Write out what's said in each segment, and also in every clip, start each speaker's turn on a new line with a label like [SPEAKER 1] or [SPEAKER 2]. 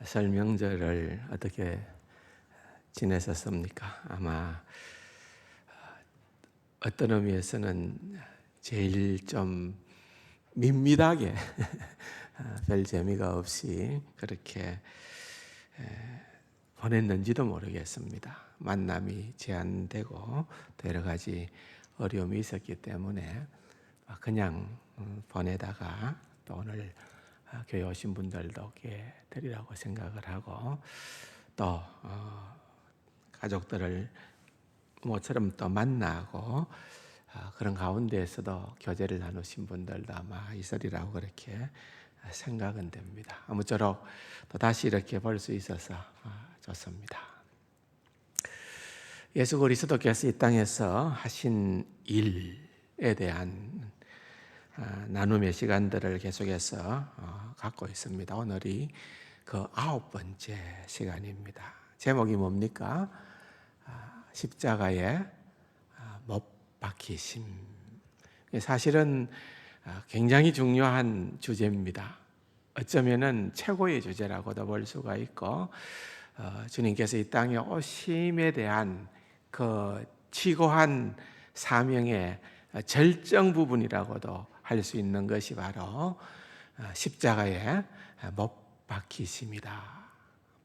[SPEAKER 1] 설 명절을 어떻게 지내셨습니까? 아마 어떤 의미에서는 제일 좀 밋밋하게 별 재미가 없이 그렇게 보냈는지도 모르겠습니다. 만남이 제한되고 또 여러 가지 어려움이 있었기 때문에 그냥 보내다가 또 오늘 교회 오신 분들도 드리라고 생각을 하고 또 가족들을 모처럼 또 만나고 그런 가운데에서도 교제를 나누신 분들도 아마 있으리라고 그렇게 생각은 됩니다. 아무쪼록 또 다시 이렇게 볼 수 있어서 좋습니다. 예수 그리스도께서 이 땅에서 하신 일에 대한 나눔의 시간들을 계속해서 갖고 있습니다. 오늘이 그 9번째 시간입니다. 제목이 뭡니까? 십자가에 못 박히심. 사실은 굉장히 중요한 주제입니다. 어쩌면은 최고의 주제라고도 볼 수가 있고 주님께서 이 땅에 오심에 대한 그 지고한 사명의 절정 부분이라고도 할 수 있는 것이 바로 십자가에 못 박히심이다.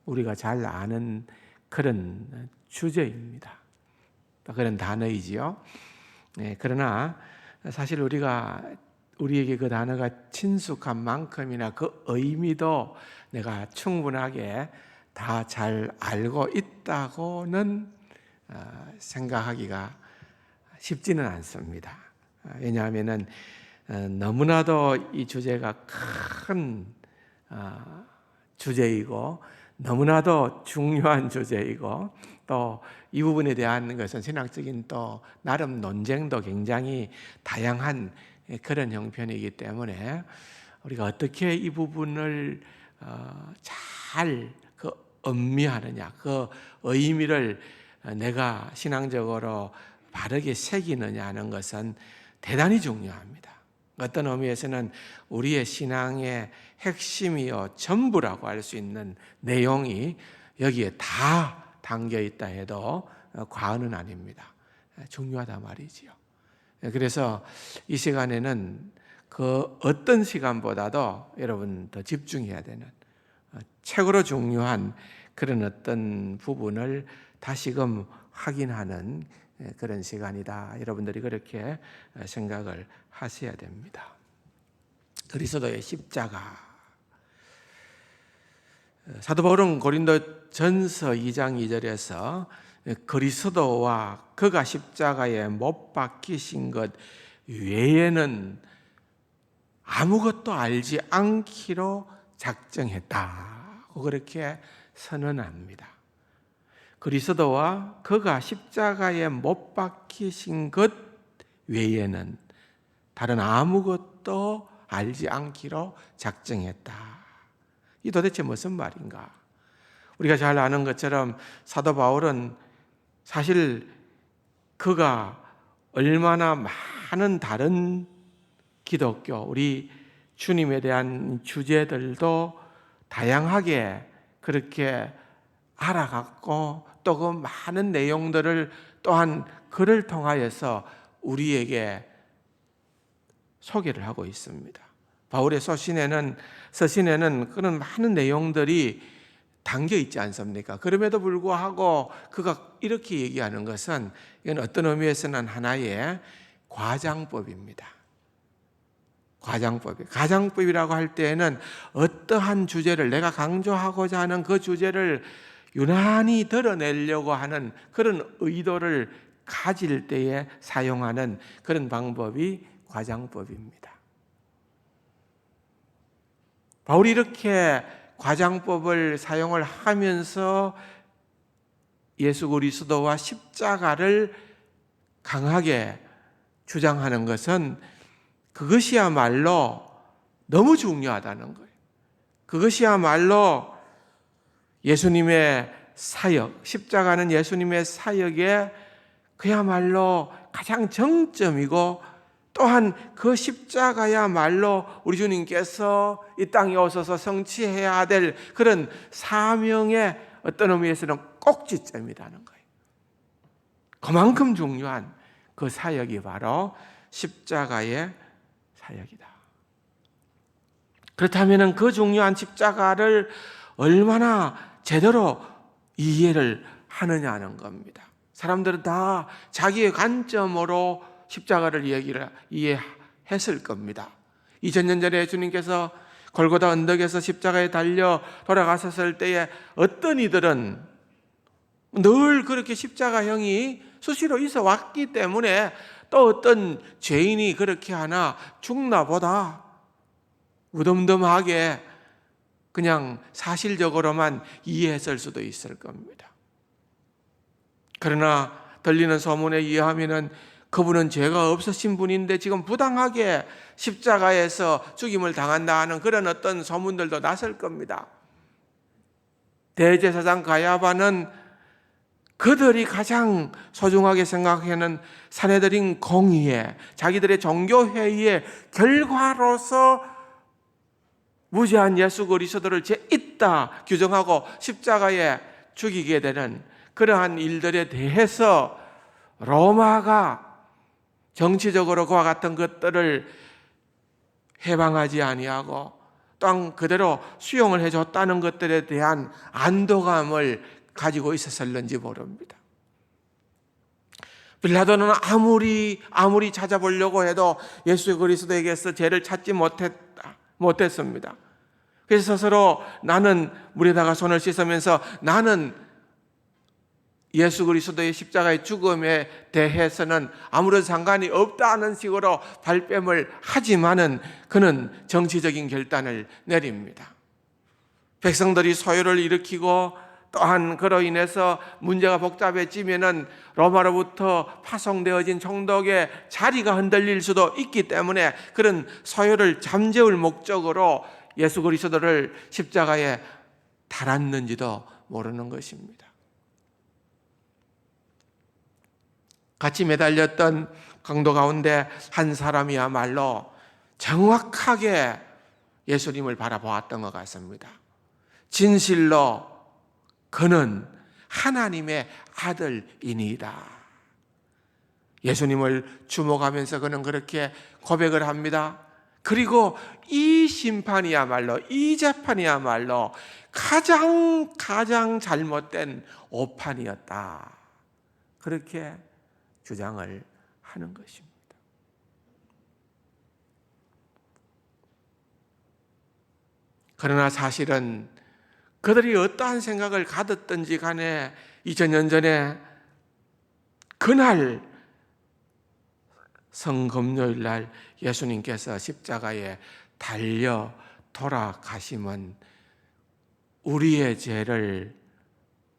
[SPEAKER 1] 우리가 잘 아는 그런 주제입니다. 그런 단어이지요. 그러나 사실 우리에게 그 단어가 친숙한 만큼이나 그 의미도 내가 충분하게 다 잘 알고 있다고는 생각하기가 쉽지는 않습니다. 왜냐하면은 너무나도 이 주제가 큰 주제이고 너무나도 중요한 주제이고 또 이 부분에 대한 것은 신학적인 또 나름 논쟁도 굉장히 다양한 그런 형편이기 때문에 우리가 어떻게 이 부분을 잘 그 음미하느냐, 그 의미를 내가 신앙적으로 바르게 새기느냐 하는 것은 대단히 중요합니다. 어떤 의미에서는 우리의 신앙의 핵심이요 전부라고 할 수 있는 내용이 여기에 다 담겨 있다 해도 과언은 아닙니다. 중요하다 말이지요. 그래서 이 시간에는 그 어떤 시간보다도 여러분 더 집중해야 되는 최고로 중요한 그런 어떤 부분을 다시금 확인하는 그런 시간이다. 여러분들이 그렇게 생각을 하셔야 됩니다. 그리스도의 십자가. 사도 바울은 고린도전서 2장 2절에서 그리스도와 그가 십자가에 못 박히신 것 외에는 아무것도 알지 않기로 작정했다고 그렇게 선언합니다. 그리스도와 그가 십자가에 못 박히신 것 외에는 다른 아무것도 알지 않기로 작정했다. 이 도대체 무슨 말인가? 우리가 잘 아는 것처럼 사도 바울은 사실 그가 얼마나 많은 다른 기독교, 우리 주님에 대한 주제들도 다양하게 그렇게 알아갔고 또 그 많은 내용들을 또한 그를 통하여서 우리에게 소개를 하고 있습니다. 바울의 서신에는 그런 많은 내용들이 담겨 있지 않습니까? 그럼에도 불구하고 그가 이렇게 얘기하는 것은 이건 어떤 의미에서는 하나의 과장법입니다. 과장법이라고 할 때에는 어떠한 주제를 내가 강조하고자 하는 그 주제를 유난히 드러내려고 하는 그런 의도를 가질 때에 사용하는 그런 방법이 과장법입니다. 바울이 이렇게 과장법을 사용을 하면서 예수 그리스도와 십자가를 강하게 주장하는 것은 그것이야말로 너무 중요하다는 거예요. 그것이야말로 예수님의 사역, 십자가는 예수님의 사역의 그야말로 가장 정점이고 또한 그 십자가야말로 우리 주님께서 이 땅에 오셔서 성취해야 될 그런 사명의 어떤 의미에서는 꼭지점이라는 거예요. 그만큼 중요한 그 사역이 바로 십자가의 사역이다. 그렇다면 그 중요한 십자가를 얼마나 제대로 이해를 하느냐는 겁니다. 사람들은 다 자기의 관점으로 십자가를 이해했을 겁니다. 2000년 전에 주님께서 골고다 언덕에서 십자가에 달려 돌아가셨을 때에 어떤 이들은 늘 그렇게 십자가형이 수시로 있어 왔기 때문에 또 어떤 죄인이 그렇게 하나 죽나 보다 무덤덤하게 그냥 사실적으로만 이해했을 수도 있을 겁니다. 그러나 들리는 소문에 의하면은 그분은 죄가 없으신 분인데 지금 부당하게 십자가에서 죽임을 당한다 하는 그런 어떤 소문들도 났을 겁니다. 대제사장 가야바는 그들이 가장 소중하게 생각하는 사내들인 공의에 자기들의 종교회의의 결과로서 무죄한 예수 그리스도를 죄 있다 규정하고 십자가에 죽이게 되는 그러한 일들에 대해서 로마가 정치적으로 그와 같은 것들을 해방하지 아니하고 또한 그대로 수용을 해줬다는 것들에 대한 안도감을 가지고 있었을는지 모릅니다. 빌라도는 아무리 찾아보려고 해도 예수 그리스도에게서 죄를 찾지 못했습니다. 그래서 스스로 나는 물에다가 손을 씻으면서 나는 예수 그리스도의 십자가의 죽음에 대해서는 아무런 상관이 없다는 식으로 발뺌을 하지만은 그는 정치적인 결단을 내립니다. 백성들이 소요를 일으키고 또한 그로 인해서 문제가 복잡해지면은 로마로부터 파송되어진 총독의 자리가 흔들릴 수도 있기 때문에 그런 소요를 잠재울 목적으로 예수 그리스도를 십자가에 달았는지도 모르는 것입니다. 같이 매달렸던 강도 가운데 한 사람이야말로 정확하게 예수님을 바라보았던 것 같습니다. 진실로 그는 하나님의 아들이니이다. 예수님을 주목하면서 그는 그렇게 고백을 합니다. 그리고 이 심판이야말로, 이 재판이야말로 가장 잘못된 오판이었다. 그렇게 주장을 하는 것입니다. 그러나 사실은 그들이 어떠한 생각을 가졌든지 간에 2000년 전에 그날 성금요일 날 예수님께서 십자가에 달려 돌아가심은 우리의 죄를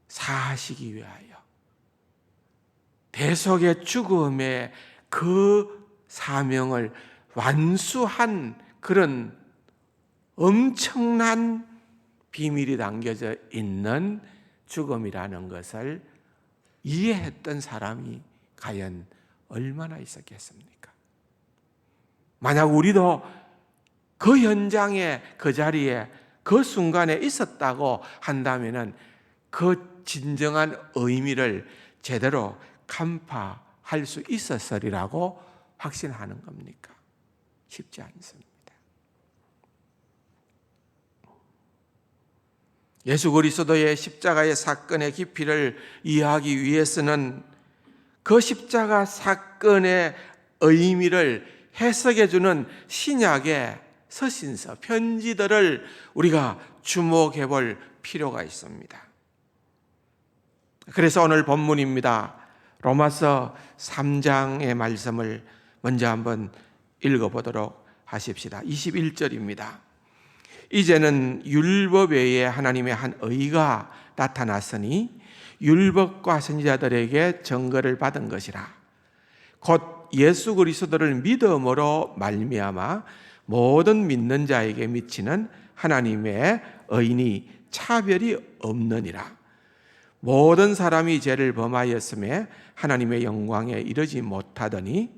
[SPEAKER 1] 사하시기 위하여 대속의 죽음의 그 사명을 완수한 그런 엄청난 비밀이 담겨져 있는 죽음이라는 것을 이해했던 사람이 과연 얼마나 있었겠습니까? 만약 우리도 그 현장에, 그 자리에, 그 순간에 있었다고 한다면은 그 진정한 의미를 제대로 간파할 수 있었으리라고 확신하는 겁니까? 쉽지 않습니다. 예수 그리스도의 십자가의 사건의 깊이를 이해하기 위해서는 그 십자가 사건의 의미를 해석해 주는 신약의 서신서, 편지들을 우리가 주목해 볼 필요가 있습니다. 그래서 오늘 본문입니다. 로마서 3장의 말씀을 먼저 한번 읽어보도록 하십시다. 21절입니다. 이제는 율법 외에 하나님의 한 의가 나타났으니 율법과 선지자들에게 증거를 받은 것이라. 곧 예수 그리스도를 믿음으로 말미암아 모든 믿는 자에게 미치는 하나님의 의인이 차별이 없느니라. 모든 사람이 죄를 범하였음에 하나님의 영광에 이르지 못하더니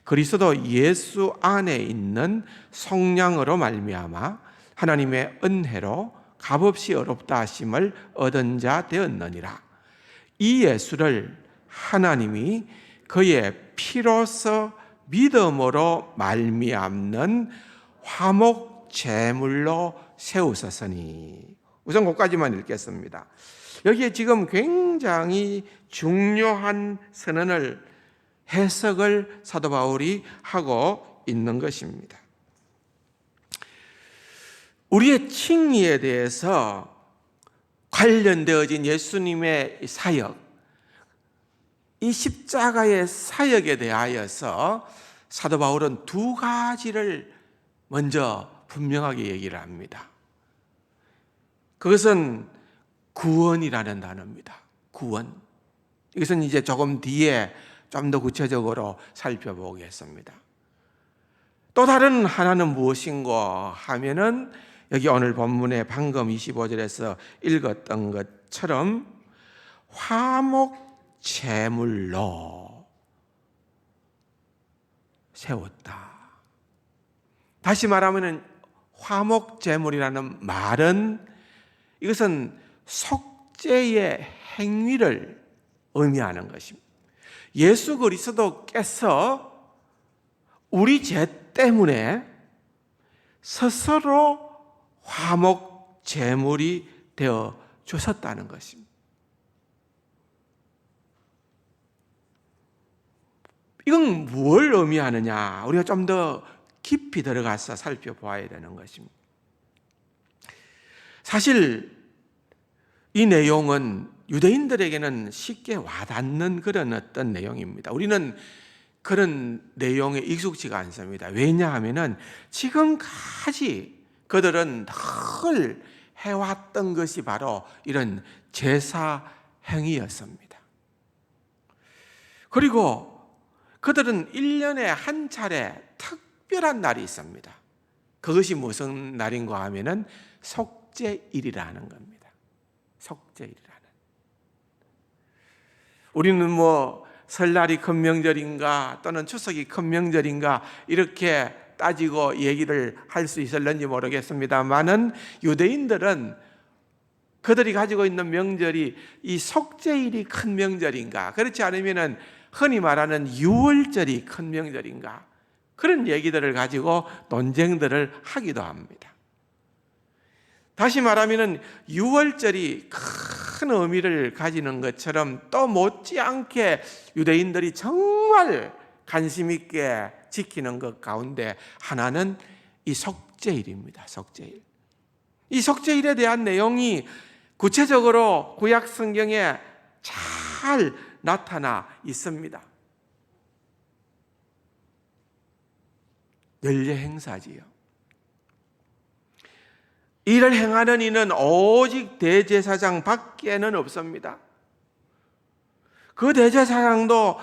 [SPEAKER 1] 그리스도 예수 안에 있는 성령으로 말미암아 하나님의 은혜로 값없이 어렵다 하심을 얻은 자 되었느니라. 이 예수를 하나님이 그의 피로서 믿음으로 말미암는 화목 제물로 세우셨으니. 우선 거기까지만 읽겠습니다. 여기에 지금 굉장히 중요한 선언을, 해석을 사도 바울이 하고 있는 것입니다. 우리의 칭의에 대해서 관련되어진 예수님의 사역, 이 십자가의 사역에 대하여서 사도 바울은 두 가지를 먼저 분명하게 얘기를 합니다. 그것은 구원이라는 단어입니다. 구원. 이것은 이제 조금 뒤에 좀 더 구체적으로 살펴보겠습니다. 또 다른 하나는 무엇인가 하면은 여기 오늘 본문에 방금 25절에서 읽었던 것처럼 화목 제물로 세웠다. 다시 말하면 화목 제물이라는 말은 이것은 속죄의 행위를 의미하는 것입니다. 예수 그리스도께서 우리 죄 때문에 스스로 화목 제물이 되어 주셨다는 것입니다. 이건 뭘 의미하느냐? 우리가 좀 더 깊이 들어가서 살펴보아야 되는 것입니다. 사실 이 내용은 유대인들에게는 쉽게 와닿는 그런 어떤 내용입니다. 우리는 그런 내용에 익숙지가 않습니다. 왜냐하면 지금까지 그들은 늘 해왔던 것이 바로 이런 제사 행위였습니다. 그리고 그들은 1년에 한 차례 특별한 날이 있습니다. 그것이 무슨 날인가 하면은 속죄일이라는 겁니다. 속죄일이라는. 우리는 뭐 설날이 큰 명절인가 또는 추석이 큰 명절인가 이렇게 따지고 얘기를 할 수 있을는지 모르겠습니다만은 유대인들은 그들이 가지고 있는 명절이 이 속죄일이 큰 명절인가, 그렇지 않으면은 흔히 말하는 유월절이 큰 명절인가, 그런 얘기들을 가지고 논쟁들을 하기도 합니다. 다시 말하면 유월절이 큰 의미를 가지는 것처럼 또 못지않게 유대인들이 정말 관심 있게 지키는 것 가운데 하나는 이 속죄일입니다. 속죄일. 이 속죄일에 대한 내용이 구체적으로 구약 성경에 잘 나타나 있습니다. 연례 행사지요. 이를 행하는 이는 오직 대제사장 밖에는 없습니다. 그 대제사장도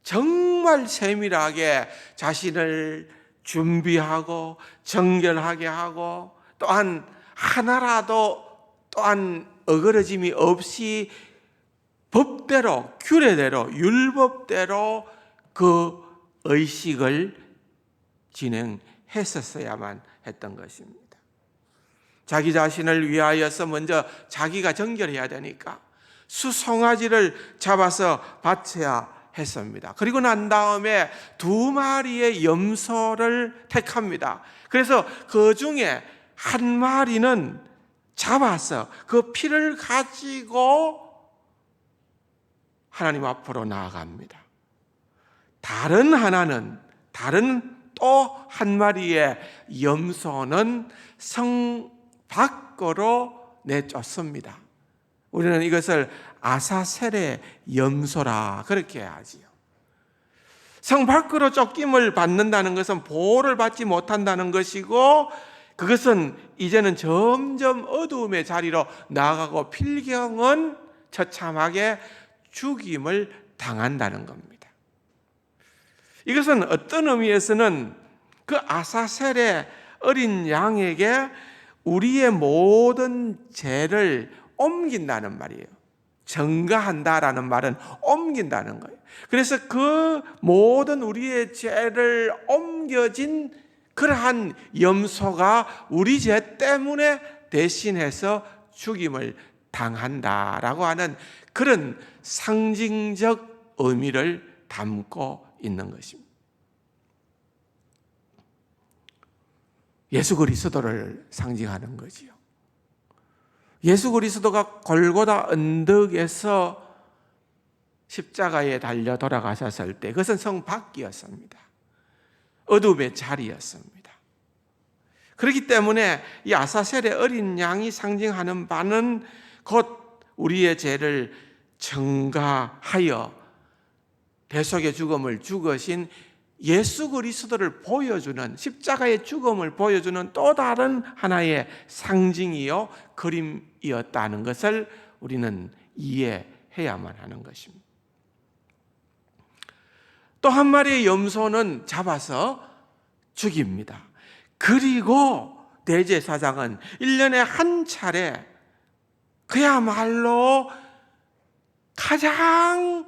[SPEAKER 1] 정말 세밀하게 자신을 준비하고 정결하게 하고 또한 하나라도 또한 어그러짐이 없이 법대로, 규례대로, 율법대로 그 의식을 진행했었어야만 했던 것입니다. 자기 자신을 위하여서 먼저 자기가 정결해야 되니까 수송아지를 잡아서 바쳐야 했습니다. 그리고 난 다음에 2마리의 염소를 택합니다. 그래서 그 중에 한 마리는 잡아서 그 피를 가지고 하나님 앞으로 나아갑니다. 다른 또 한 마리의 염소는 성 밖으로 내쫓습니다. 우리는 이것을 아사셀의 염소라 그렇게 하지요. 성 밖으로 쫓김을 받는다는 것은 보호를 받지 못한다는 것이고, 그것은 이제는 점점 어두움의 자리로 나아가고 필경은 처참하게 죽임을 당한다는 겁니다. 이것은 어떤 의미에서는 그 아사셀의 어린 양에게 우리의 모든 죄를 옮긴다는 말이에요. 증가한다라는 말은 옮긴다는 거예요. 그래서 그 모든 우리의 죄를 옮겨진 그러한 염소가 우리 죄 때문에 대신해서 죽임을 당한다라고 하는 그런 상징적 의미를 담고 있는 것입니다. 예수 그리스도를 상징하는 거지요. 예수 그리스도가 골고다 언덕에서 십자가에 달려 돌아가셨을 때 그것은 성 밖이었습니다. 어둠의 자리였습니다. 그렇기 때문에 이 아사셀의 어린 양이 상징하는 바는 곧 우리의 죄를 증가하여 대속의 죽음을 죽으신 예수 그리스도를 보여주는, 십자가의 죽음을 보여주는 또 다른 하나의 상징이요 그림이었다는 것을 우리는 이해해야만 하는 것입니다. 또 한 마리의 염소는 잡아서 죽입니다. 그리고 대제사장은 1년에 한 차례 그야말로 가장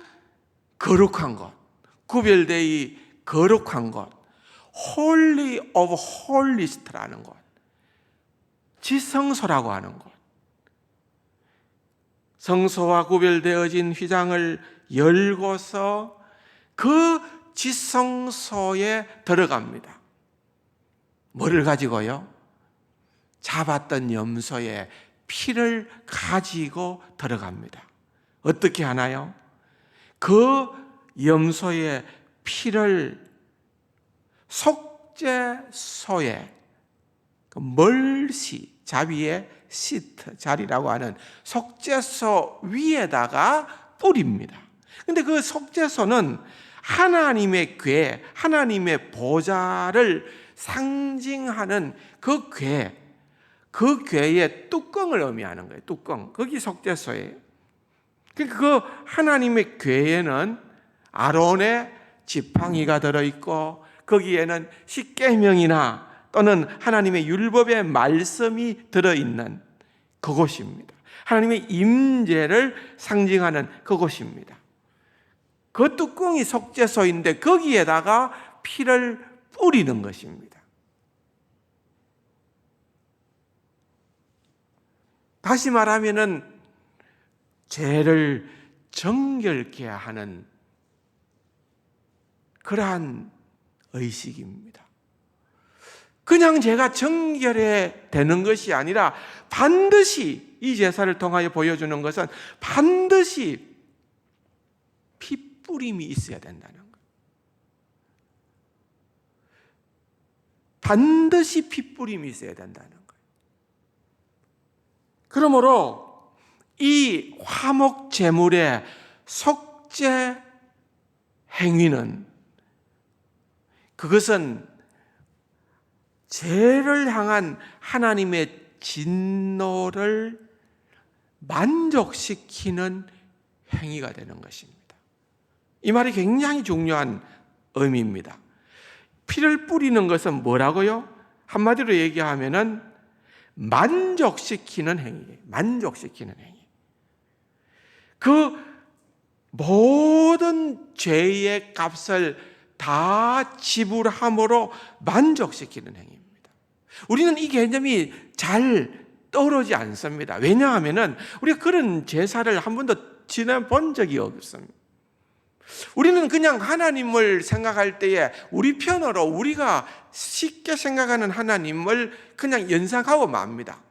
[SPEAKER 1] 거룩한 것, 구별되이 거룩한 것, Holy of Holiest라는 것, 지성소라고 하는 것, 성소와 구별되어진 휘장을 열고서 그 지성소에 들어갑니다. 뭐를 가지고요? 잡았던 염소의 피를 가지고 들어갑니다. 어떻게 하나요? 그 염소의 피를 속죄소에 멀시, 자비의 시트, 자리라고 하는 속죄소 위에다가 뿌립니다. 근데 그 속죄소는 하나님의 궤, 하나님의 보좌를 상징하는 그 궤, 그 궤의 뚜껑을 의미하는 거예요. 뚜껑. 거기 속죄소예요. 그러니까 그 하나님의 궤에는 아론의 지팡이가 들어있고 거기에는 십계명이나 또는 하나님의 율법의 말씀이 들어있는 그곳입니다. 하나님의 임재를 상징하는 그곳입니다. 그 뚜껑이 속죄소인데 거기에다가 피를 뿌리는 것입니다. 다시 말하면은 죄를 정결케 하는 그러한 의식입니다. 그냥 죄가 정결해 되는 것이 아니라 반드시 이 제사를 통하여 보여주는 것은 반드시 핏뿌림이 있어야 된다는 것. 반드시 핏뿌림이 있어야 된다는 것. 그러므로 이 화목 제물의 속죄 행위는 그것은 죄를 향한 하나님의 진노를 만족시키는 행위가 되는 것입니다. 이 말이 굉장히 중요한 의미입니다. 피를 뿌리는 것은 뭐라고요? 한마디로 얘기하면은 만족시키는 행위예요. 만족시키는 행위. 그 모든 죄의 값을 다 지불함으로 만족시키는 행위입니다. 우리는 이 개념이 잘 떠오르지 않습니다. 왜냐하면 우리가 그런 제사를 한 번도 지내본 적이 없습니다. 우리는 그냥 하나님을 생각할 때에 우리 편으로 우리가 쉽게 생각하는 하나님을 그냥 연상하고 맙니다.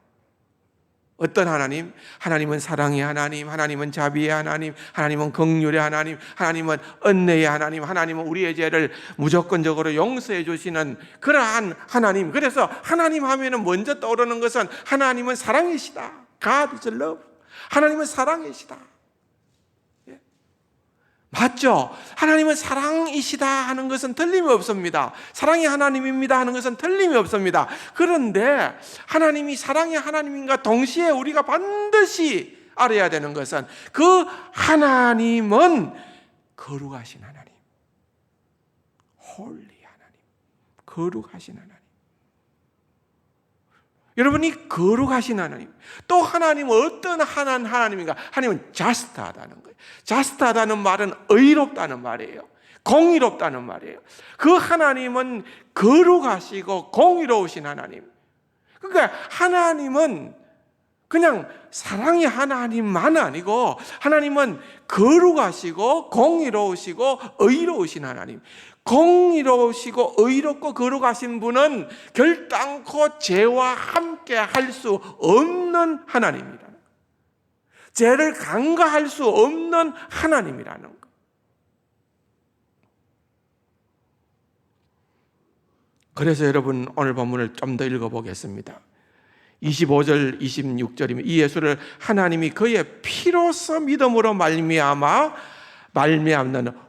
[SPEAKER 1] 어떤 하나님? 하나님은 사랑의 하나님, 하나님은 자비의 하나님, 하나님은 긍휼의 하나님, 하나님은 은혜의 하나님, 하나님은 우리의 죄를 무조건적으로 용서해 주시는 그러한 하나님. 그래서 하나님 하면은 먼저 떠오르는 것은 하나님은 사랑이시다. God is love. 하나님은 사랑이시다. 맞죠? 하나님은 사랑이시다 하는 것은 틀림이 없습니다. 사랑의 하나님입니다 하는 것은 틀림이 없습니다. 그런데 하나님이 사랑의 하나님인가 동시에 우리가 반드시 알아야 되는 것은 그 하나님은 거룩하신 하나님, 홀리 하나님, 거룩하신 하나님. 여러분이 거룩하신 하나님. 또 하나님은 어떤 하나님인가? 하나님은 자스트하다는 거예요. 자스트하다는 말은 의롭다는 말이에요. 공의롭다는 말이에요. 그 하나님은 거룩하시고 공의로우신 하나님. 그러니까 하나님은 그냥 사랑의 하나님만 아니고 하나님은 거룩하시고 공의로우시고 의로우신 하나님. 공의로우시고 의롭고 거룩하신 분은 결단코 죄와 함께 할 수 없는 하나님이라는 것. 죄를 간과할 수 없는 하나님이라는 것. 그래서 여러분 오늘 본문을 좀 더 읽어보겠습니다. 25절 26절이면 이 예수를 하나님이 그의 피로서 믿음으로 말미암는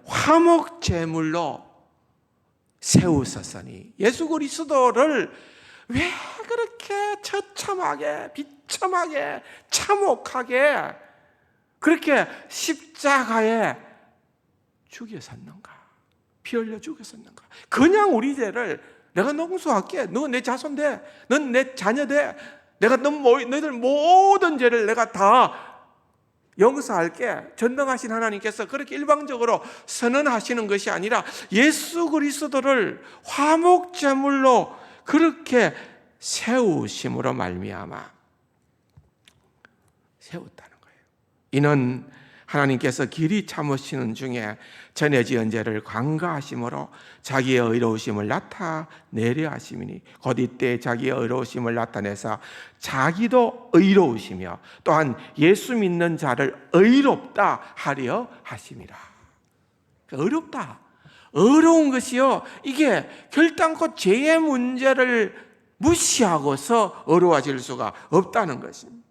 [SPEAKER 1] 화목 제물로 세우셨으니, 예수 그리스도를 왜 그렇게 처참하게 비참하게 참혹하게 그렇게 십자가에 죽였었는가? 피 흘려 죽였었는가? 그냥 우리 죄를 내가 용서할게. 너 내 자손 돼. 넌 내 자녀 돼. 내가 너희들 모든 죄를 내가 다 용서할게. 전능하신 하나님께서 그렇게 일방적으로 선언하시는 것이 아니라 예수 그리스도를 화목제물로 그렇게 세우심으로 말미암아 세웠다는 거예요. 이는 하나님께서 길이 참으시는 중에 전에 지은 죄를 관가하심으로 자기의 의로우심을 나타내려 하심이니, 곧 이때 자기의 의로우심을 나타내사 자기도 의로우시며 또한 예수 믿는 자를 의롭다 하려 하심이라. 의롭다, 어려운 것이요, 이게 결단코 죄의 문제를 무시하고서 어려워질 수가 없다는 것입니다.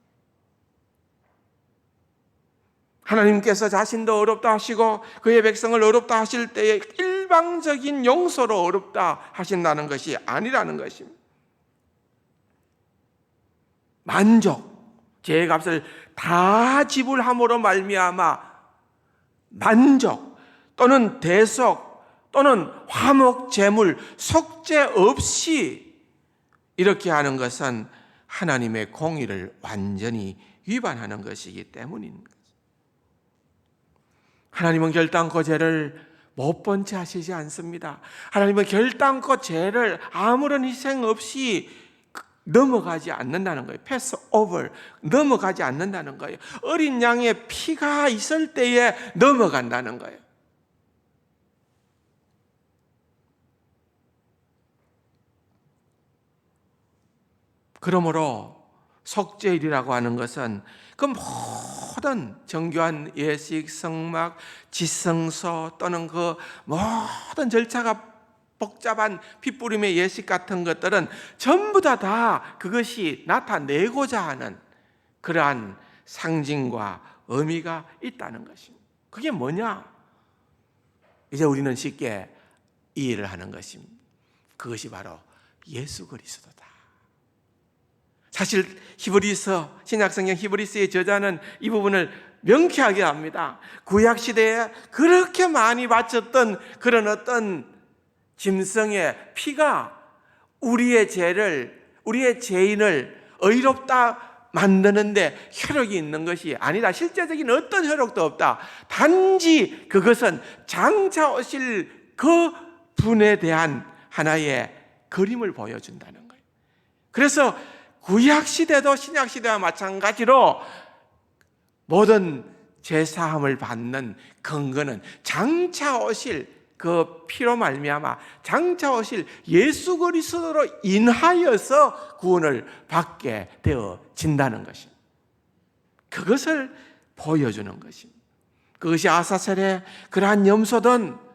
[SPEAKER 1] 하나님께서 자신도 어렵다 하시고 그의 백성을 어렵다 하실 때에 일방적인 용서로 어렵다 하신다는 것이 아니라는 것입니다. 만족, 죄의 값을 다 지불함으로 말미암아 만족 또는 대속 또는 화목 제물 속죄 없이 이렇게 하는 것은 하나님의 공의를 완전히 위반하는 것이기 때문입니다. 하나님은 결단코 죄를 못 본 채 하시지 않습니다. 하나님은 결단코 죄를 아무런 희생 없이 넘어가지 않는다는 거예요. 패스 오버, 넘어가지 않는다는 거예요. 어린 양의 피가 있을 때에 넘어간다는 거예요. 그러므로 속죄일이라고 하는 것은 그 모든 정교한 예식, 성막, 지성소 또는 그 모든 절차가 복잡한 핏부림의 예식 같은 것들은 전부 다 그것이 나타내고자 하는 그러한 상징과 의미가 있다는 것입니다. 그게 뭐냐? 이제 우리는 쉽게 이해를 하는 것입니다. 그것이 바로 예수 그리스도다. 사실 히브리서, 신약성경 히브리서의 저자는 이 부분을 명쾌하게 합니다. 구약시대에 그렇게 많이 바쳤던 그런 어떤 짐승의 피가 우리의 죄인을 의롭다 만드는데 효력이 있는 것이 아니라 실제적인 어떤 효력도 없다. 단지 그것은 장차 오실 그 분에 대한 하나의 그림을 보여준다는 거예요. 그래서 구약시대도 신약시대와 마찬가지로 모든 죄사함을 받는 근거는 장차 오실 그 피로 말미암아 장차 오실 예수 그리스도로 인하여서 구원을 받게 되어진다는 것입니다. 그것을 보여주는 것입니다. 그것이 아사셀의 그러한 염소든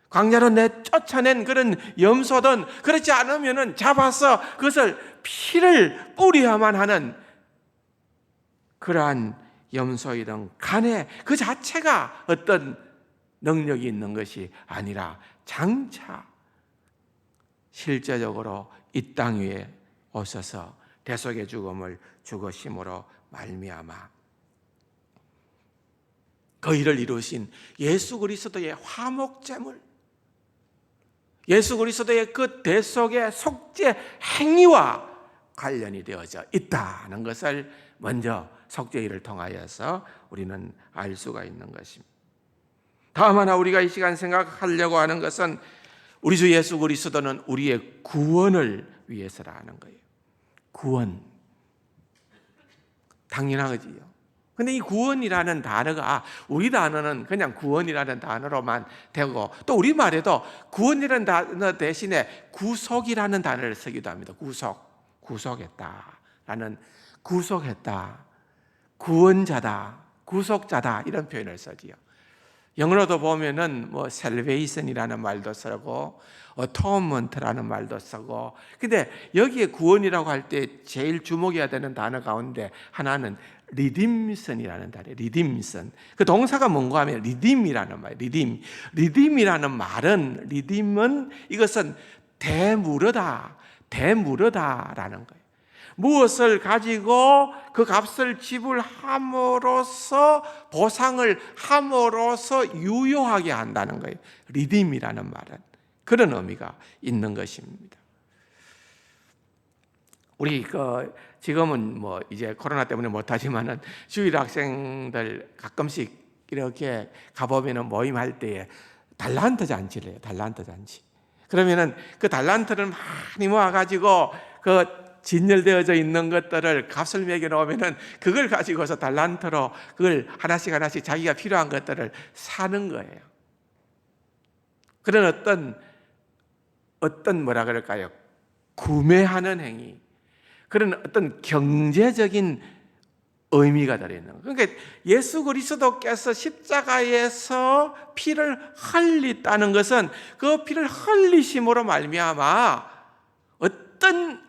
[SPEAKER 1] 광야로 내쫓아낸 그런 염소든 그렇지 않으면 잡아서 그것을 피를 뿌려야만 하는 그러한 염소이든 간에 그 자체가 어떤 능력이 있는 것이 아니라 장차 실제적으로 이 땅 위에 오셔서 대속의 죽음을 죽으심으로 말미암아 그 일을 이루신 예수 그리스도의 화목제물, 예수 그리스도의 그 대속의 속죄 행위와 관련이 되어져 있다는 것을 먼저 속죄일을 통하여서 우리는 알 수가 있는 것입니다. 다음 하나 우리가 이 시간 생각하려고 하는 것은 우리 주 예수 그리스도는 우리의 구원을 위해서라는 거예요. 구원. 당연하지요. 근데 이 구원이라는 단어가 우리 단어는 그냥 구원이라는 단어로만 되고 또 우리말에도 구원이라는 단어 대신에 구속이라는 단어를 쓰기도 합니다. 구속했다라는 구속했다, 구원자다, 구속자다 이런 표현을 쓰지요. 영어로도 보면은 뭐 salvation이라는 말도 쓰고 atonement라는 말도 쓰고 근데 여기에 구원이라고 할 때 제일 주목해야 되는 단어 가운데 하나는 redemption이라는 단어예요. redemption. 그 동사가 뭔가 하면 redeem이라는 말이에요. redeem이라는 말은 redeem은 이것은 되물으다라는 거예요. 무엇을 가지고 그 값을 지불함으로써 보상을 함으로써 유효하게 한다는 거예요. 리딤이라는 말은 그런 의미가 있는 것입니다. 우리 지금은 뭐 이제 코로나 때문에 못하지만은 주일 학생들 가끔씩 이렇게 가보면은 모임할 때에 달란트 잔치를 해요. 달란트 잔치. 그러면은 그 달란트를 많이 모아가지고 그 진열되어져 있는 것들을 값을 매겨 놓으면은 그걸 가지고서 달란트로 그걸 하나씩 자기가 필요한 것들을 사는 거예요. 그런 어떤 뭐라 그럴까요? 구매하는 행위. 그런 어떤 경제적인 의미가 들어있는 거예요. 그러니까 예수 그리스도께서 십자가에서 피를 흘렸다는 것은 그 피를 흘리심으로 말미암아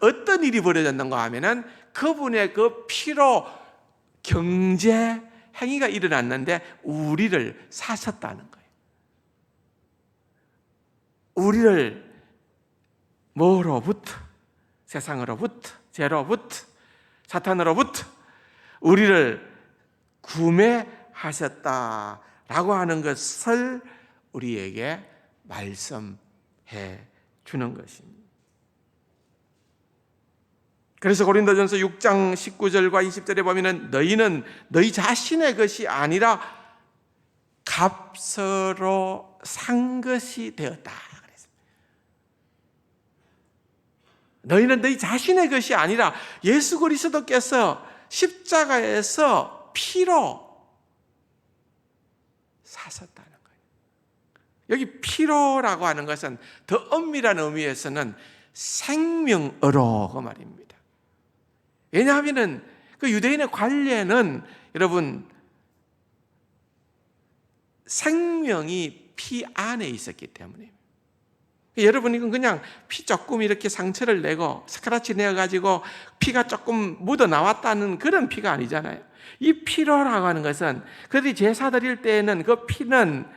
[SPEAKER 1] 어떤 일이 벌어졌는가 하면은 그분의 그 피로 경제 행위가 일어났는데 우리를 사셨다는 거예요. 우리를 뭐로부터? 세상으로부터, 죄로부터, 사탄으로부터 우리를 구매하셨다라고 하는 것을 우리에게 말씀해 주는 것입니다. 그래서 고린도전서 6장 19절과 20절에 보면은 너희는 너희 자신의 것이 아니라 값으로 산 것이 되었다. 너희는 너희 자신의 것이 아니라 예수 그리스도께서 십자가에서 피로 사셨다는 거예요. 여기 피로라고 하는 것은 더 엄밀한 의미에서는 생명으로 그 말입니다. 왜냐하면은 그 유대인의 관례는 여러분 생명이 피 안에 있었기 때문에 여러분 이건 그냥 피 조금 이렇게 상처를 내고 스크래치 내어가지고 피가 조금 묻어 나왔다는 그런 피가 아니잖아요. 이 피로라고 하는 것은 그들이 제사 드릴 때에는 그 피는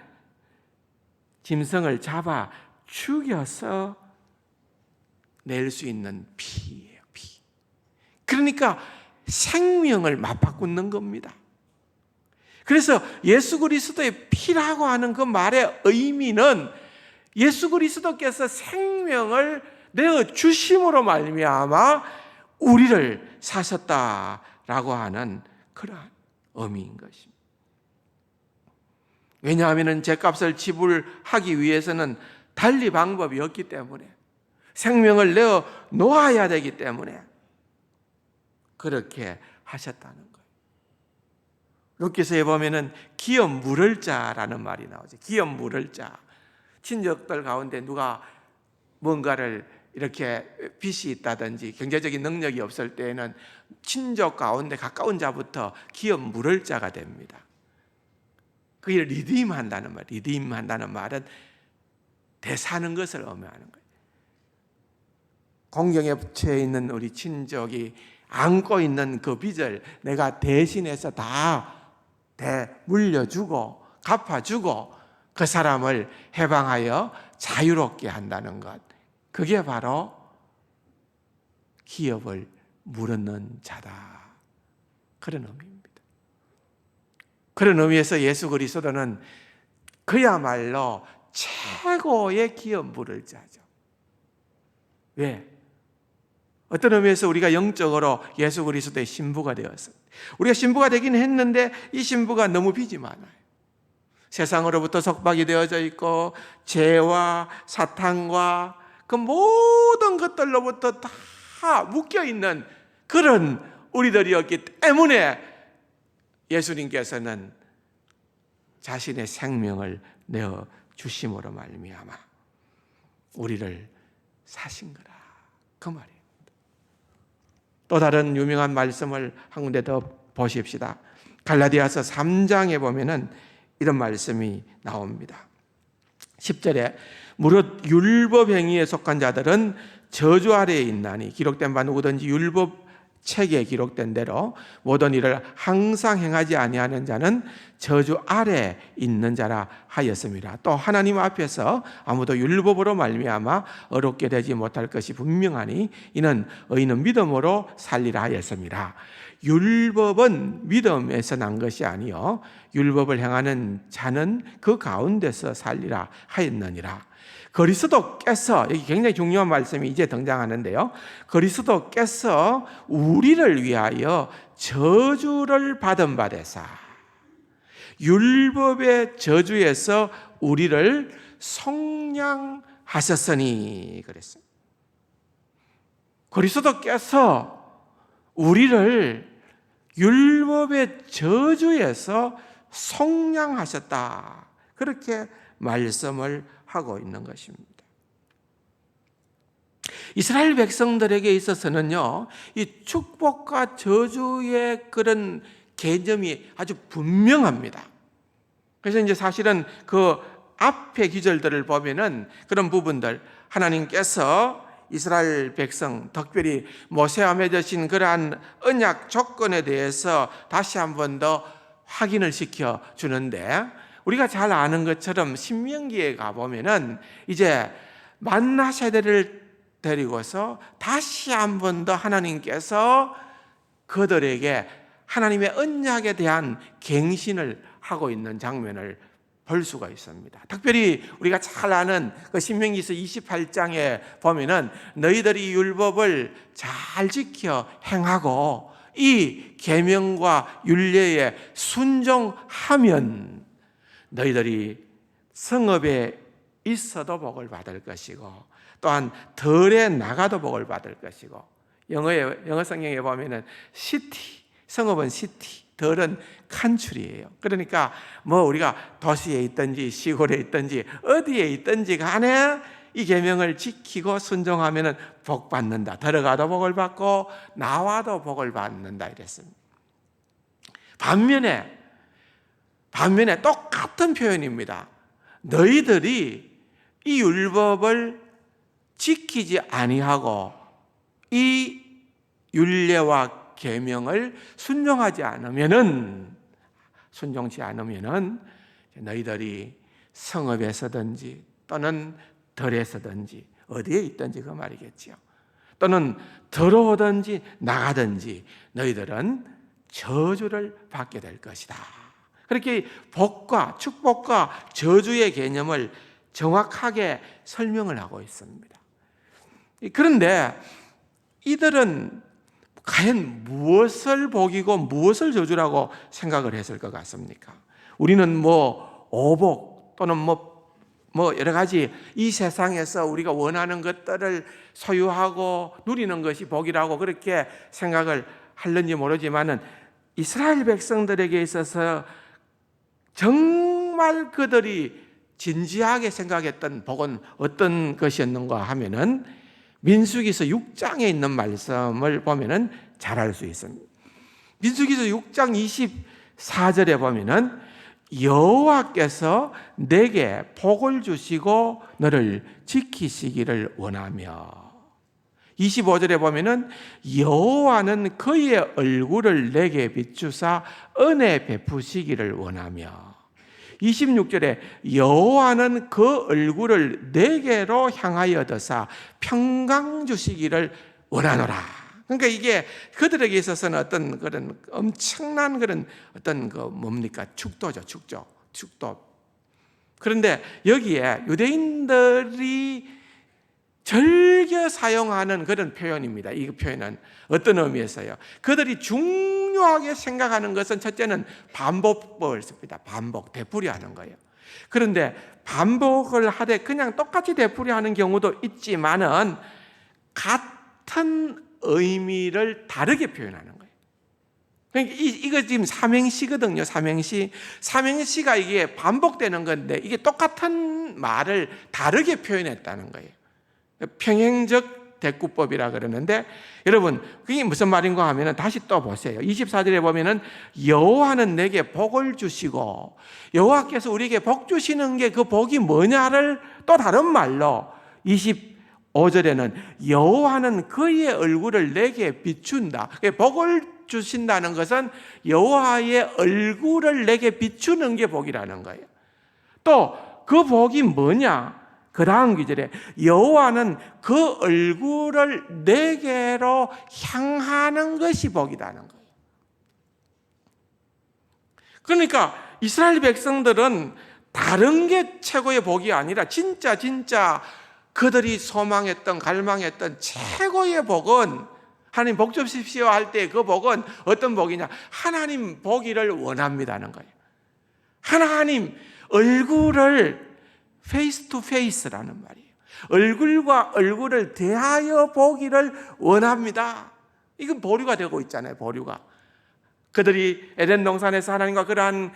[SPEAKER 1] 짐승을 잡아 죽여서 낼 수 있는 피예요. 피. 그러니까 생명을 맞바꾸는 겁니다. 그래서 예수 그리스도의 피라고 하는 그 말의 의미는 예수 그리스도께서 생명을 내어 주심으로 말미암아 우리를 사셨다라고 하는 그러한 의미인 것입니다. 왜냐하면 죄값을 지불하기 위해서는 달리 방법이 없기 때문에 생명을 내어 놓아야 되기 때문에 그렇게 하셨다는 거예요. 욥기서에 보면은 기업 물을 자라는 말이 나오죠. 기업 물을 자. 친족들 가운데 누가 뭔가를 이렇게 빚이 있다든지 경제적인 능력이 없을 때에는 친족 가운데 가까운 자부터 기업 물을 자가 됩니다. 그게 리딤한다는 말. 리딤한다는 말은 되사는 것을 의미하는 거예요. 공경에 처해 있는 우리 친족이 안고 있는 그 빚을 내가 대신해서 다 물려주고 갚아주고 그 사람을 해방하여 자유롭게 한다는 것. 그게 바로 기업을 물었는 자다. 그런 의미입니다. 그런 의미에서 예수 그리스도는 그야말로 최고의 기업 물을 자죠. 왜? 어떤 의미에서 우리가 영적으로 예수 그리스도의 신부가 되었어요. 우리가 신부가 되긴 했는데 이 신부가 너무 빚이 많아요. 세상으로부터 속박이 되어져 있고 죄와 사탄과 그 모든 것들로부터 다 묶여있는 그런 우리들이었기 때문에 예수님께서는 자신의 생명을 내어 주심으로 말미암아 우리를 사신 거라, 그 말이에요. 또 다른 유명한 말씀을 한 군데 더 보십시다. 갈라디아서 3장에 보면은 이런 말씀이 나옵니다. 10절에 무릇 율법 행위에 속한 자들은 저주 아래에 있나니 기록된 바 누구든지 율법 책에 기록된 대로 모든 일을 항상 행하지 아니하는 자는 저주 아래 있는 자라 하였습니다. 또 하나님 앞에서 아무도 율법으로 말미암아 어렵게 되지 못할 것이 분명하니 이는 의인은 믿음으로 살리라 하였습니다. 율법은 믿음에서 난 것이 아니요 율법을 행하는 자는 그 가운데서 살리라 하였느니라. 그리스도께서, 여기 굉장히 중요한 말씀이 이제 등장하는데요, 그리스도께서 우리를 위하여 저주를 받은 바 되사 율법의 저주에서 우리를 속량하셨으니 그랬어요. 그리스도께서 우리를 율법의 저주에서 속량하셨다, 그렇게 말씀을 하고 있는 것입니다. 이스라엘 백성들에게 있어서는요, 이 축복과 저주의 그런 개념이 아주 분명합니다. 그래서 이제 사실은 그 앞의 기절들을 보면은 그런 부분들, 하나님께서 이스라엘 백성, 특별히 모세와 맺으신 그러한 언약 조건에 대해서 다시 한 번 더 확인을 시켜 주는데, 우리가 잘 아는 것처럼 신명기에 가보면은 이제 만나 세대를 데리고서 다시 한 번 더 하나님께서 그들에게 하나님의 언약에 대한 갱신을 하고 있는 장면을 볼 수가 있습니다. 특별히 우리가 잘 아는 그 신명기서 28장에 보면은 너희들이 율법을 잘 지켜 행하고 이 계명과 율례에 순종하면 너희들이 성읍에 있어도 복을 받을 것이고 또한 덜에 나가도 복을 받을 것이고, 영어 성경에 보면은 시티, 성읍은 시티, 덜은 칸출이에요. 그러니까 뭐 우리가 도시에 있든지 시골에 있든지 어디에 있든지 간에 이 계명을 지키고 순종하면은 복 받는다. 들어가도 복을 받고 나와도 복을 받는다 이랬습니다. 반면에 똑같은 표현입니다. 너희들이 이 율법을 지키지 아니하고 이 율례와 계명을 순종하지 순종치 않으면은 너희들이 성읍에서든지 또는 덜에서든지 어디에 있든지 그 말이겠죠. 또는 들어오든지 나가든지 너희들은 저주를 받게 될 것이다. 그렇게 복과 축복과 저주의 개념을 정확하게 설명을 하고 있습니다. 그런데 이들은 과연 무엇을 복이고 무엇을 저주라고 생각을 했을 것 같습니까? 우리는 뭐 오복 또는 뭐 여러 가지 이 세상에서 우리가 원하는 것들을 소유하고 누리는 것이 복이라고 그렇게 생각을 하는지 모르지만은 이스라엘 백성들에게 있어서 정말 그들이 진지하게 생각했던 복은 어떤 것이었는가 하면은 민수기서 6장에 있는 말씀을 보면은 잘 알 수 있습니다. 민수기서 6장 24절에 보면은 여호와께서 내게 복을 주시고 너를 지키시기를 원하며, 25절에 보면은 여호와는 그의 얼굴을 내게 비추사 은혜 베푸시기를 원하며, 26절에 여호와는 그 얼굴을 내게로 향하여 드사 평강 주시기를 원하노라. 그러니까 이게 그들에게 있어서는 어떤 그런 엄청난 그런 어떤 그 뭡니까? 축도죠, 축도. 그런데 여기에 유대인들이 즐겨 사용하는 그런 표현입니다. 이 표현은 어떤 의미에서요? 그들이 중요하게 생각하는 것은 첫째는 반복법을 씁니다. 반복, 되풀이하는 거예요. 그런데 반복을 하되 그냥 똑같이 되풀이하는 경우도 있지만은 같은 의미를 다르게 표현하는 거예요. 그러니까 이거 지금 삼행시거든요. 삼행시가 이게 반복되는 건데 이게 똑같은 말을 다르게 표현했다는 거예요. 평행적 대꾸법이라 그러는데, 여러분 그게 무슨 말인가 하면은 다시 또 보세요. 24절에 보면은 여호와는 내게 복을 주시고, 여호와께서 우리에게 복 주시는 게 그 복이 뭐냐를 또 다른 말로 25절에는 여호와는 그의 얼굴을 내게 비춘다. 복을 주신다는 것은 여호와의 얼굴을 내게 비추는 게 복이라는 거예요. 또 그 복이 뭐냐? 그 다음 구절에 여호와는 그 얼굴을 내게로 향하는 것이 복이라는 거예요. 그러니까 이스라엘 백성들은 다른 게 최고의 복이 아니라 진짜 그들이 소망했던, 갈망했던 최고의 복은, 하나님 복 주십시오 할 때 그 복은 어떤 복이냐? 하나님 보기를 원합니다는 거예요. 하나님 얼굴을 페이스 투 페이스라는 말이에요. 얼굴과 얼굴을 대하여 보기를 원합니다. 이건 보류가 되고 있잖아요. 보류가. 그들이 에덴 동산에서 하나님과 그러한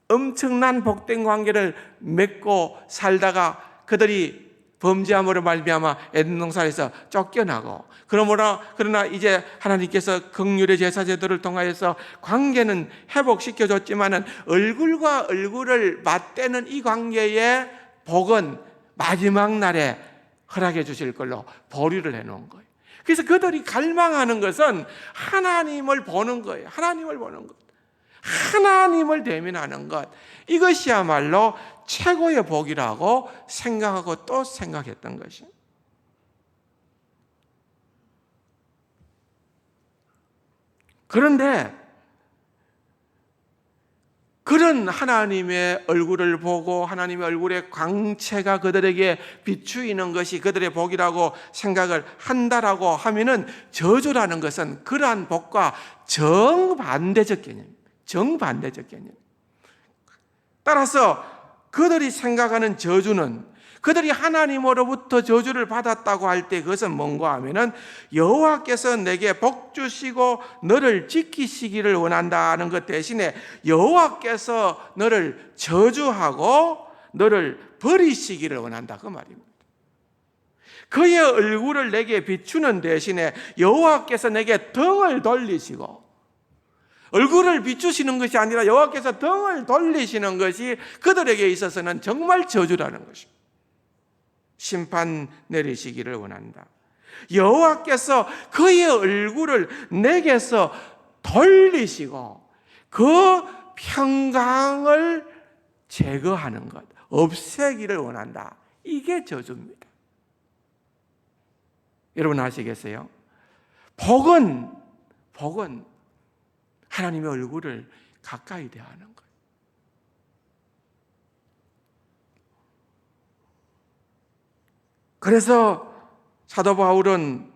[SPEAKER 1] 엄청난 복된 관계를 맺고 살다가 그들이 범죄함으로 말미암아 에덴 동산에서 쫓겨나고, 그러나 이제 하나님께서 긍휼의 제사 제도를 통하여서 관계는 회복시켜 줬지만은 얼굴과 얼굴을 맞대는 이 관계의 복은 마지막 날에 허락해 주실 걸로 보류를 해 놓은 거예요. 그래서 그들이 갈망하는 것은 하나님을 보는 거예요. 하나님을 보는 것, 하나님을 대면하는 것, 이것이야말로 최고의 복이라고 생각하고 또 생각했던 것입니다. 그런데 그런 하나님의 얼굴을 보고 하나님의 얼굴의 광채가 그들에게 비추이는 것이 그들의 복이라고 생각을 한다라고 하면은, 저주라는 것은 그러한 복과 정반대적 개념입니다. 정반대적 개념. 따라서 그들이 생각하는 저주는, 그들이 하나님으로부터 저주를 받았다고 할 때 그것은 뭔가 하면은 여호와께서 내게 복 주시고 너를 지키시기를 원한다는 것 대신에 여호와께서 너를 저주하고 너를 버리시기를 원한다, 그 말입니다. 그의 얼굴을 내게 비추는 대신에 여호와께서 내게 등을 돌리시고, 얼굴을 비추시는 것이 아니라 여호와께서 등을 돌리시는 것이 그들에게 있어서는 정말 저주라는 것입니다. 심판 내리시기를 원한다. 여호와께서 그의 얼굴을 내게서 돌리시고 그 평강을 제거하는 것, 없애기를 원한다. 이게 저주입니다. 여러분 아시겠어요? 복은 하나님의 얼굴을 가까이 대하는 거예요. 그래서 사도 바울은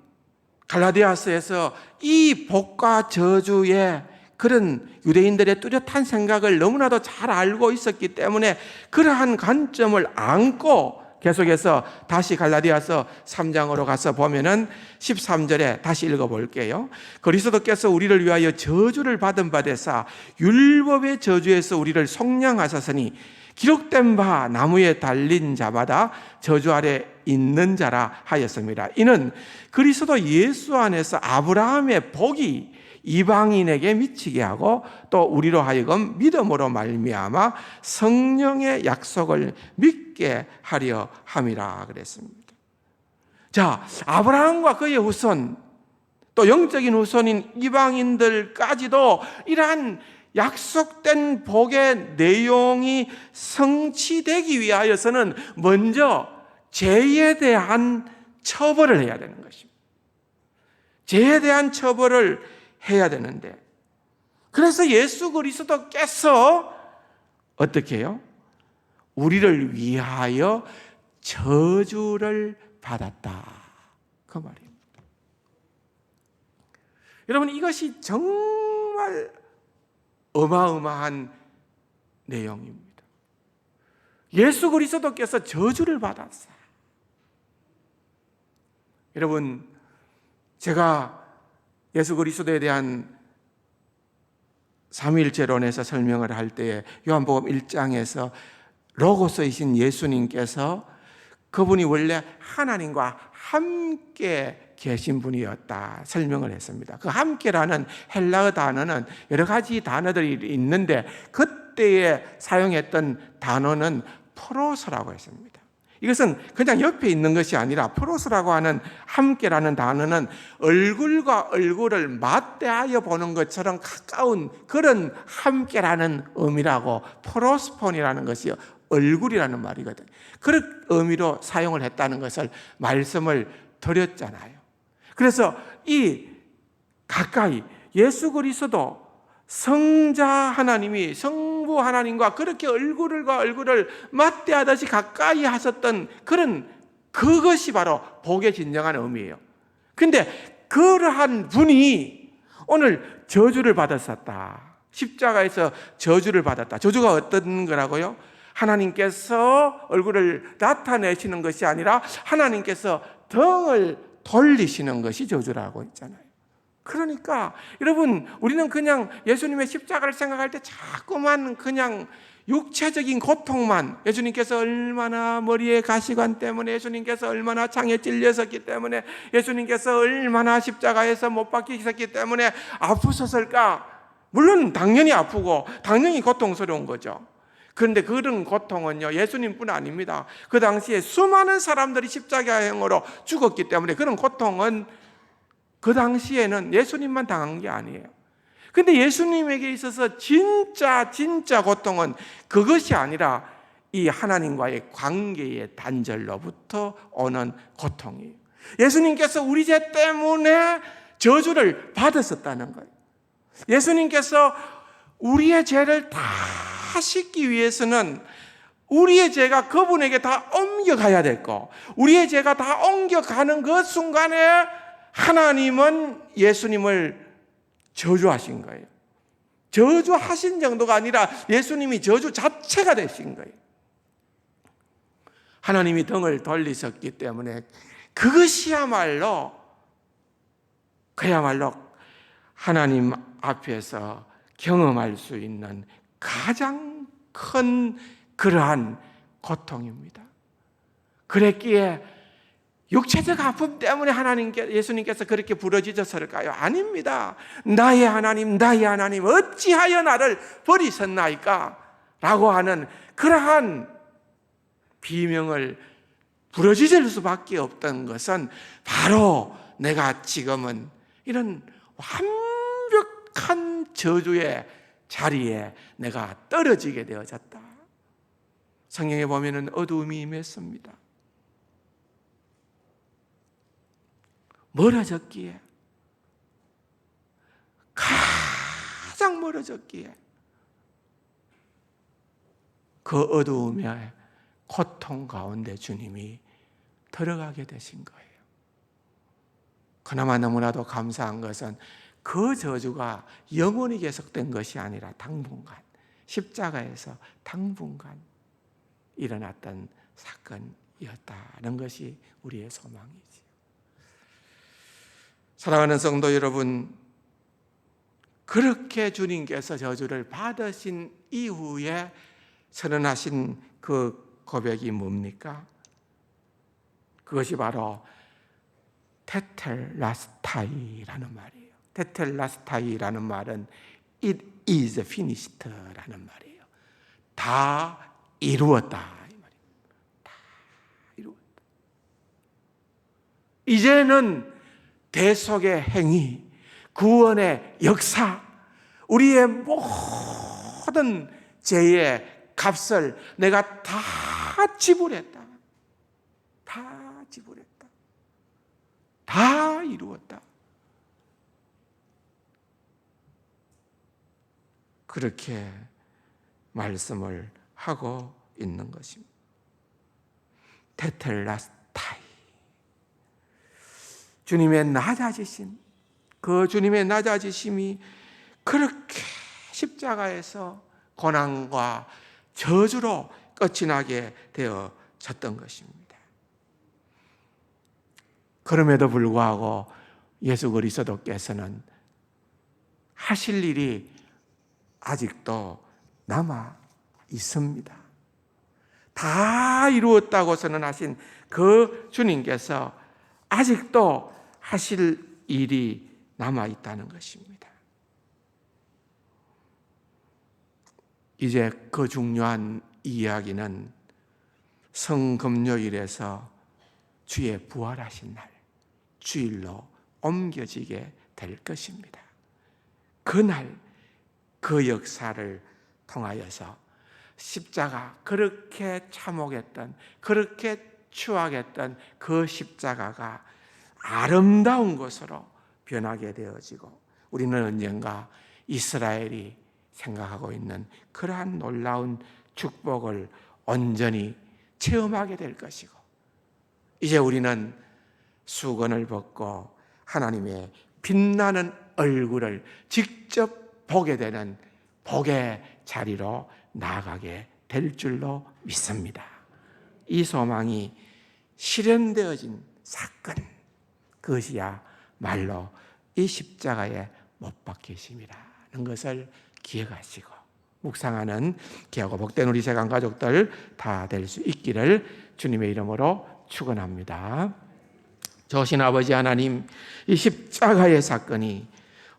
[SPEAKER 1] 갈라디아서에서 이 복과 저주의 그런 유대인들의 뚜렷한 생각을 너무나도 잘 알고 있었기 때문에 그러한 관점을 안고 계속해서 다시 갈라디아서 3장으로 가서 보면은 13절에 다시 읽어볼게요. 그리스도께서 우리를 위하여 저주를 받은 바 되사 율법의 저주에서 우리를 속량하셨으니 기록된 바 나무에 달린 자마다 저주 아래 있는 자라 하였습니다. 이는 그리스도 예수 안에서 아브라함의 복이 이방인에게 미치게 하고 또 우리로 하여금 믿음으로 말미암아 성령의 약속을 믿게 하려 함이라 그랬습니다. 자, 아브라함과 그의 후손, 또 영적인 후손인 이방인들까지도 이러한 약속된 복의 내용이 성취되기 위하여서는 먼저 죄에 대한 처벌을 해야 되는 것입니다. 죄에 대한 처벌을 해야 되는데, 그래서 예수 그리스도께서 어떻게 해요? 우리를 위하여 저주를 받았다. 그 말입니다. 여러분, 이것이 정말 어마어마한 내용입니다. 예수 그리스도께서 저주를 받았어요. 여러분, 제가 예수 그리스도에 대한 삼위일체론에서 설명을 할 때에 요한복음 1장에서 로고스이신 예수님께서 그분이 원래 하나님과 함께 계신 분이었다 설명을 했습니다. 그 함께라는 헬라어 단어는 여러 가지 단어들이 있는데 그때에 사용했던 단어는 프로스라고 했습니다. 이것은 그냥 옆에 있는 것이 아니라 프로스라고 하는 함께라는 단어는 얼굴과 얼굴을 맞대하여 보는 것처럼 가까운 그런 함께라는 의미라고, 프로스폰이라는 것이 얼굴이라는 말이거든요. 그런 의미로 사용을 했다는 것을 말씀을 드렸잖아요. 그래서 이 가까이 예수 그리스도 성자 하나님이 성부 하나님과 그렇게 얼굴과 얼굴을 맞대하듯이 가까이 하셨던 그것이 바로 복의 진정한 의미예요. 그런데 그러한 분이 오늘 저주를 받았었다. 십자가에서 저주를 받았다. 저주가 어떤 거라고요? 하나님께서 얼굴을 나타내시는 것이 아니라 하나님께서 등을 돌리시는 것이 저주라고 했잖아요. 그러니까 여러분, 우리는 그냥 예수님의 십자가를 생각할 때 자꾸만 그냥 육체적인 고통만, 예수님께서 얼마나 머리에 가시관 때문에, 예수님께서 얼마나 창에 찔렸었기 때문에, 예수님께서 얼마나 십자가에서 못 박히셨기 때문에 아프셨을까? 물론 당연히 아프고 당연히 고통스러운 거죠. 그런데 그런 고통은요, 예수님뿐 아닙니다. 그 당시에 수많은 사람들이 십자가형으로 죽었기 때문에 그런 고통은 그 당시에는 예수님만 당한 게 아니에요. 근데 예수님에게 있어서 진짜 고통은 그것이 아니라 이 하나님과의 관계의 단절로부터 오는 고통이에요. 예수님께서 우리 죄 때문에 저주를 받았었다는 거예요. 예수님께서 우리의 죄를 다 씻기 위해서는 우리의 죄가 그분에게 다 옮겨가야 됐고, 우리의 죄가 다 옮겨가는 그 순간에 하나님은 예수님을 저주하신 거예요. 저주하신 정도가 아니라 예수님이 저주 자체가 되신 거예요. 하나님이 등을 돌리셨기 때문에 그것이야말로 하나님 앞에서 경험할 수 있는 가장 큰 그러한 고통입니다. 그랬기에 육체적 아픔 때문에 예수님께서 그렇게 부르짖었을까요? 아닙니다. 나의 하나님 어찌하여 나를 버리셨나이까? 라고 하는 그러한 비명을 부르짖을 수밖에 없던 것은 바로 내가 지금은 이런 완벽한 저주의 자리에 내가 떨어지게 되어졌다. 성경에 보면은 어두움이 임했습니다. 멀어졌기에, 가장 멀어졌기에 그 어두움의 고통 가운데 주님이 들어가게 되신 거예요. 그나마 너무나도 감사한 것은 그 저주가 영원히 계속된 것이 아니라 당분간, 십자가에서 당분간 일어났던 사건이었다는 것이 우리의 소망이지. 사랑하는 성도 여러분, 그렇게 주님께서 저주를 받으신 이후에 선언하신 그 고백이 뭡니까? 그것이 바로 테텔라스타이라는 말이에요. 테텔라스타이라는 말은 It is finished라는 말이에요. 다 이루었다 이 말입니다. 다 이루었다. 이제는 대속의 행위, 구원의 역사, 우리의 모든 죄의 값을 내가 다 지불했다. 다 지불했다. 다 이루었다. 그렇게 말씀을 하고 있는 것입니다. 테텔라스타이. 주님의 낮아지심, 그 주님의 낮아지심이 그렇게 십자가에서 고난과 저주로 끝이 나게 되어졌던 것입니다. 그럼에도 불구하고 예수 그리스도께서는 하실 일이 아직도 남아 있습니다. 다 이루었다고 선언하신 그 주님께서 아직도 하실 일이 남아 있다는 것입니다. 이제 그 중요한 이야기는 성금요일에서 주의 부활하신 날, 주일로 옮겨지게 될 것입니다. 그날 그 역사를 통하여서 십자가, 그렇게 참혹했던, 그렇게 추악했던 그 십자가가 아름다운 것으로 변하게 되어지고, 우리는 언젠가 이스라엘이 생각하고 있는 그러한 놀라운 축복을 온전히 체험하게 될 것이고, 이제 우리는 수건을 벗고 하나님의 빛나는 얼굴을 직접 보게 되는 복의 자리로 나아가게 될 줄로 믿습니다. 이 소망이 실현되어진 사건, 그것이야말로 이 십자가의 못 박히심이라는 것을 기억하시고 묵상하는 귀하고 복된 우리 세상 가족들 다 될 수 있기를 주님의 이름으로 축원합니다. 좋으신 아버지 하나님, 이 십자가의 사건이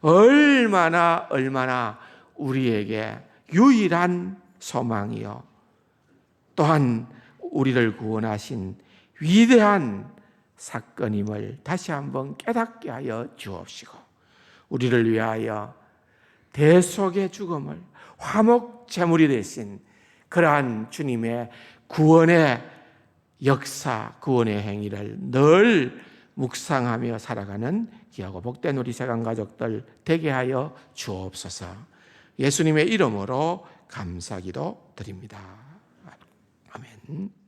[SPEAKER 1] 얼마나 우리에게 유일한 소망이요, 또한 우리를 구원하신 위대한 사건임을 다시 한번 깨닫게 하여 주옵시고, 우리를 위하여 대속의 죽음을 화목 제물이 되신 그러한 주님의 구원의 역사, 구원의 행위를 늘 묵상하며 살아가는 귀하고 복된 우리 세상 가족들 되게 하여 주옵소서. 예수님의 이름으로 감사기도 드립니다. 아멘.